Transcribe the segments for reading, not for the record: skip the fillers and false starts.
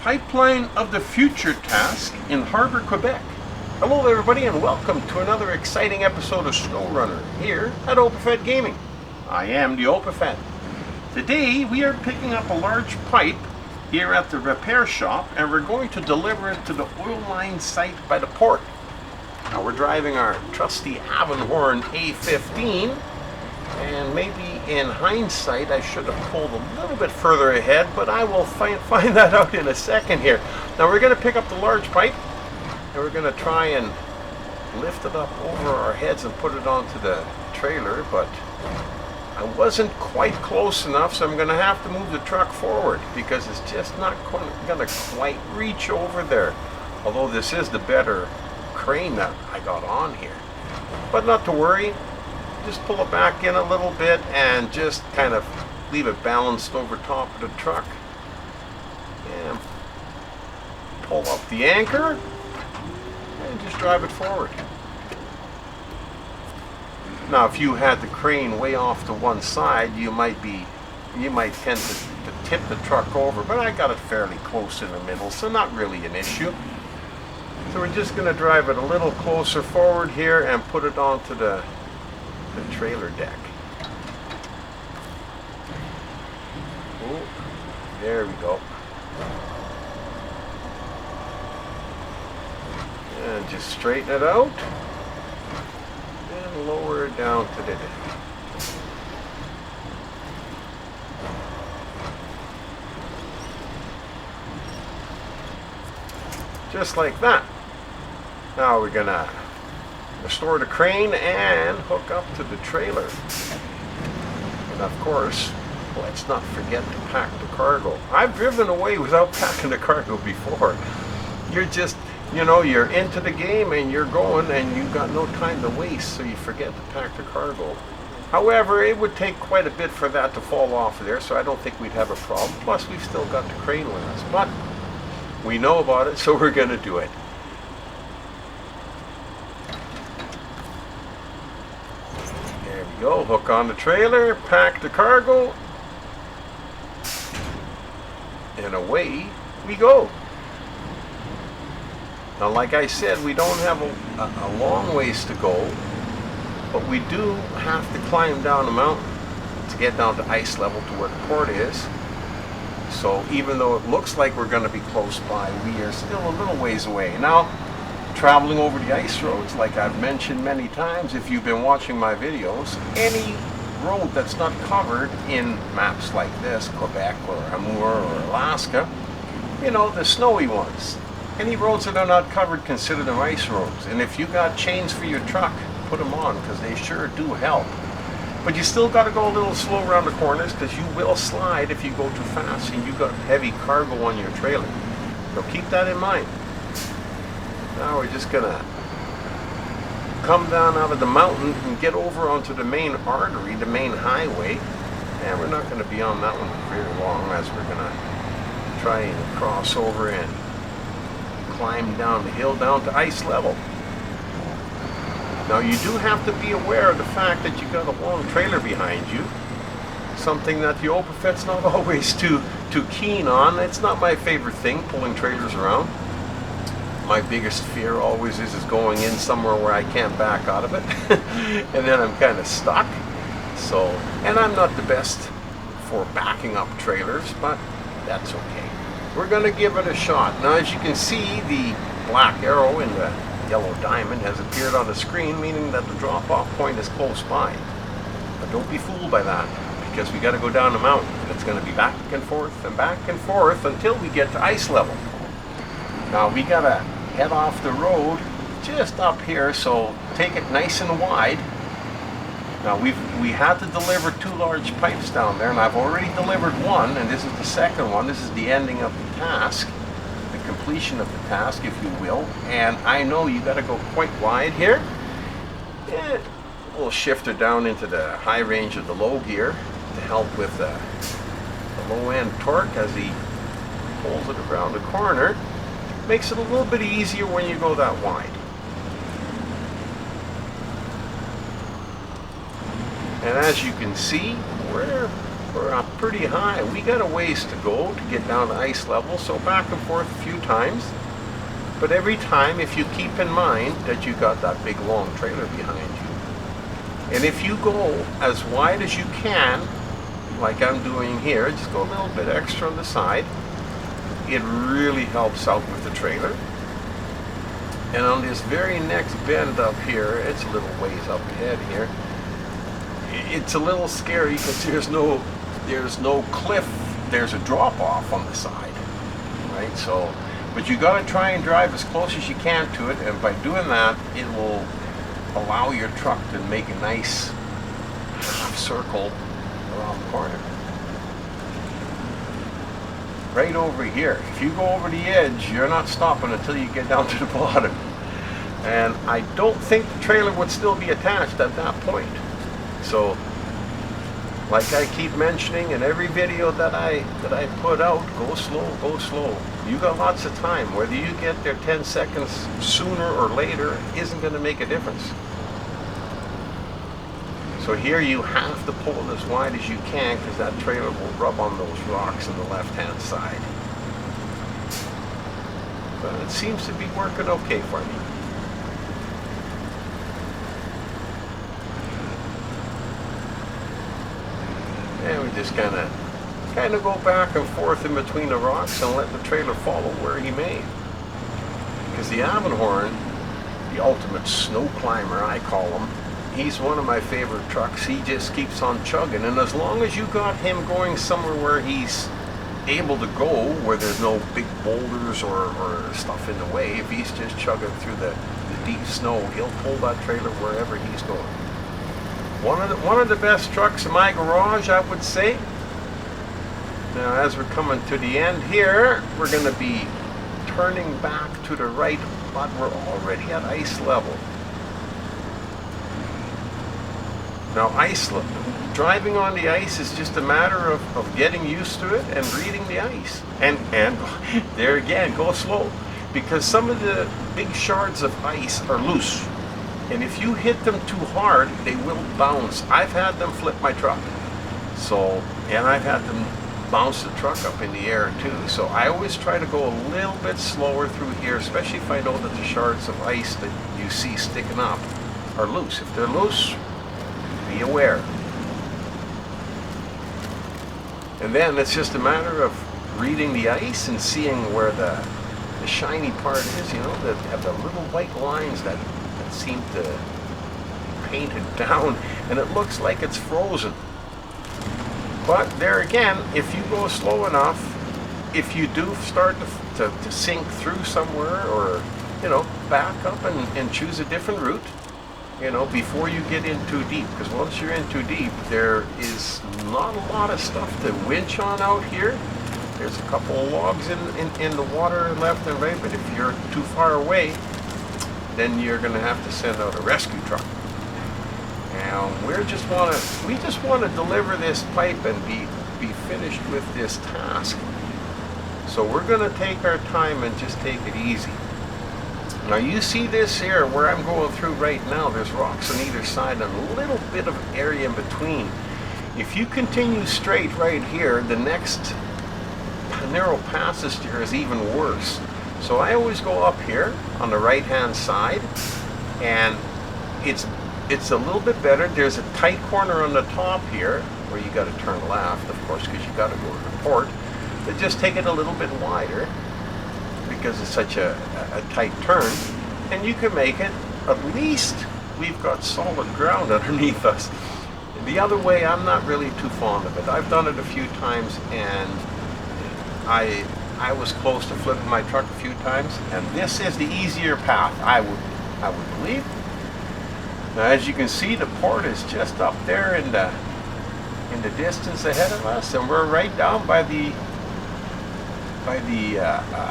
Pipeline of the Future task in Harbor, Quebec. Hello everybody and welcome to another exciting episode of SnowRunner here at Opafed Gaming. I am the Opafed. Today we are picking up a large pipe here at the repair shop and we're going to deliver it to the oil line site by the port. Now we're driving our trusty Avenhorn A15 and maybe in hindsight I should have pulled a little bit further ahead, but I will find that out in a second here. Now we're going to pick up the large pipe and we're going to try and lift it up over our heads and put it onto the trailer, but I wasn't quite close enough, so I'm going to have to move the truck forward because it's just not going to quite reach over there. Although this is the better crane that I got on here. But not to worry, just pull it back in a little bit and just kind of leave it balanced over top of the truck. And pull up the anchor and just drive it forward. Now if you had the crane way off to one side, you might tend to tip the truck over, but I got it fairly close in the middle, so not really an issue. So we're just going to drive it a little closer forward here and put it onto the trailer deck. Oh, there we go. And just straighten it out and lower it down to the deck. Just like that. Now we're gonna restore the crane and hook up to the trailer. And of course, let's not forget to pack the cargo. I've driven away without packing the cargo before. You're just, you're into the game and you're going and you've got no time to waste, so you forget to pack the cargo. However, it would take quite a bit for that to fall off there, so I don't think we'd have a problem. Plus, we've still got the crane with us, but we know about it, so we're going to do it. There we go, hook on the trailer, pack the cargo, and away we go. Now like I said, we don't have a long ways to go, but we do have to climb down the mountain to get down to ice level to where the port is. So even though it looks like we're going to be close by, we are still a little ways away. Now, traveling over the ice roads, like I've mentioned many times, if you've been watching my videos, any road that's not covered in maps like this, Quebec or Amur or Alaska, the snowy ones. Any roads that are not covered, consider them ice roads. And if you got chains for your truck, put them on, because they sure do help. But you still got to go a little slow around the corners because you will slide if you go too fast and you've got heavy cargo on your trailer. So keep that in mind. Now we're just going to come down out of the mountain and get over onto the main artery, the main highway. And we're not going to be on that one for very long as we're going to try and cross over and climb down the hill down to ice level. Now you do have to be aware of the fact that you got a long trailer behind you. Something that the Opafed's not always too keen on. It's not my favorite thing, pulling trailers around. My biggest fear always is going in somewhere where I can't back out of it. And then I'm kind of stuck. So, and I'm not the best for backing up trailers, but that's okay. We're going to give it a shot. Now as you can see, the black arrow in the yellow diamond has appeared on the screen, meaning that the drop-off point is close by. But don't be fooled by that, because we got to go down the mountain, and it's going to be back and forth until we get to ice level. Now we got to head off the road just up here, so take it nice and wide. Now we had to deliver 2 large pipes down there, and I've already delivered one, and this is the second one. This is the ending of the task. Completion of the task, if you will, and I know you got to go quite wide here. And a little shifter down into the high range of the low gear to help with the low end torque as he pulls it around the corner. Makes it a little bit easier when you go that wide. And as you can see, we're we're up pretty high. We got a ways to go to get down to ice level, so back and forth a few times. But every time, if you keep in mind that you got that big long trailer behind you, and if you go as wide as you can, like I'm doing here, just go a little bit extra on the side, it really helps out with the trailer. And on this very next bend up here, it's a little ways up ahead here, it's a little scary because there's no cliff, there's a drop off on the side, right? So, but you got to try and drive as close as you can to it, and by doing that, it will allow your truck to make a nice half circle around the corner. Right over here, if you go over the edge, you're not stopping until you get down to the bottom. And I don't think the trailer would still be attached at that point. So, like I keep mentioning in every video that I put out, go slow, go slow. You got lots of time. Whether you get there 10 seconds sooner or later isn't going to make a difference. So here you have to pull it as wide as you can because that trailer will rub on those rocks on the left-hand side. But it seems to be working okay for me. And we just kind of go back and forth in between the rocks and let the trailer follow where he may. Because the Avenhorn, the ultimate snow climber I call him, he's one of my favorite trucks. He just keeps on chugging, and as long as you got him going somewhere where he's able to go, where there's no big boulders or stuff in the way, if he's just chugging through the deep snow, he'll pull that trailer wherever he's going. One of the best trucks in my garage, I would say. Now, as we're coming to the end here, we're going to be turning back to the right, but we're already at ice level. Now, driving on the ice is just a matter of getting used to it and reading the ice. And there again, go slow, because some of the big shards of ice are loose. And if you hit them too hard, they will bounce. I've had them flip my truck. So, and I've had them bounce the truck up in the air too. So I always try to go a little bit slower through here, especially if I know that the shards of ice that you see sticking up are loose. If they're loose, be aware. And then it's just a matter of reading the ice and seeing where the shiny part is, you know, that have the little white lines that seem to be painted down, and it looks like it's frozen. But there again, if you go slow enough, if you do start to sink through somewhere, or, you know, back up and choose a different route, you know, before you get in too deep, because once you're in too deep, there is not a lot of stuff to winch on out here. There's a couple of logs in the water left and right, but if you're too far away, then you're going to have to send out a rescue truck. And we just want to deliver this pipe and be finished with this task. So we're going to take our time and just take it easy. Now you see this here where I'm going through right now, there's rocks on either side and a little bit of area in between. If you continue straight right here, the next narrow passage here is even worse. So I always go up here on the right hand side, and it's a little bit better. There's a tight corner on the top here where you got to turn left, of course, because you got to go to the port. But just take it a little bit wider, because it's such a tight turn, and you can make it, at least we've got solid ground underneath us. The other way, I'm not really too fond of it. I've done it a few times, and I was close to flipping my truck a few times, and this is the easier path, I would believe. Now, as you can see, the port is just up there in the distance ahead of us, and we're right down by the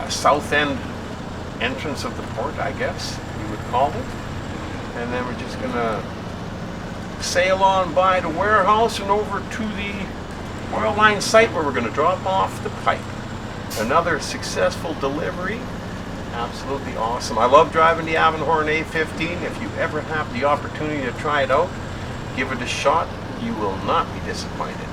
south end entrance of the port, I guess you would call it. And then we're just gonna sail on by the warehouse and over to the oil line site where we're gonna drop off the pipe. Another successful delivery. Absolutely awesome. I love driving the Avenhorn A15. If you ever have the opportunity to try it out, give it a shot. You will not be disappointed.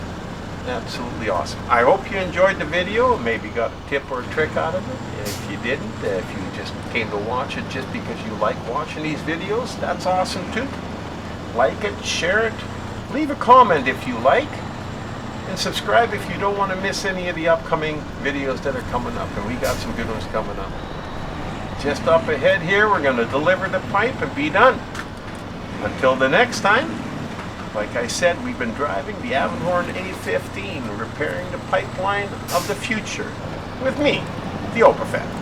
Absolutely awesome. I hope you enjoyed the video, maybe got a tip or a trick out of it. If you didn't, if you just came to watch it just because you like watching these videos, that's awesome too. Like it, share it, leave a comment if you like, and subscribe if you don't want to miss any of the upcoming videos that are coming up. And we got some good ones coming up. Just up ahead here, we're going to deliver the pipe and be done. Until the next time, like I said, we've been driving the Avenhorn A15, repairing the pipeline of the future with me, the overfed.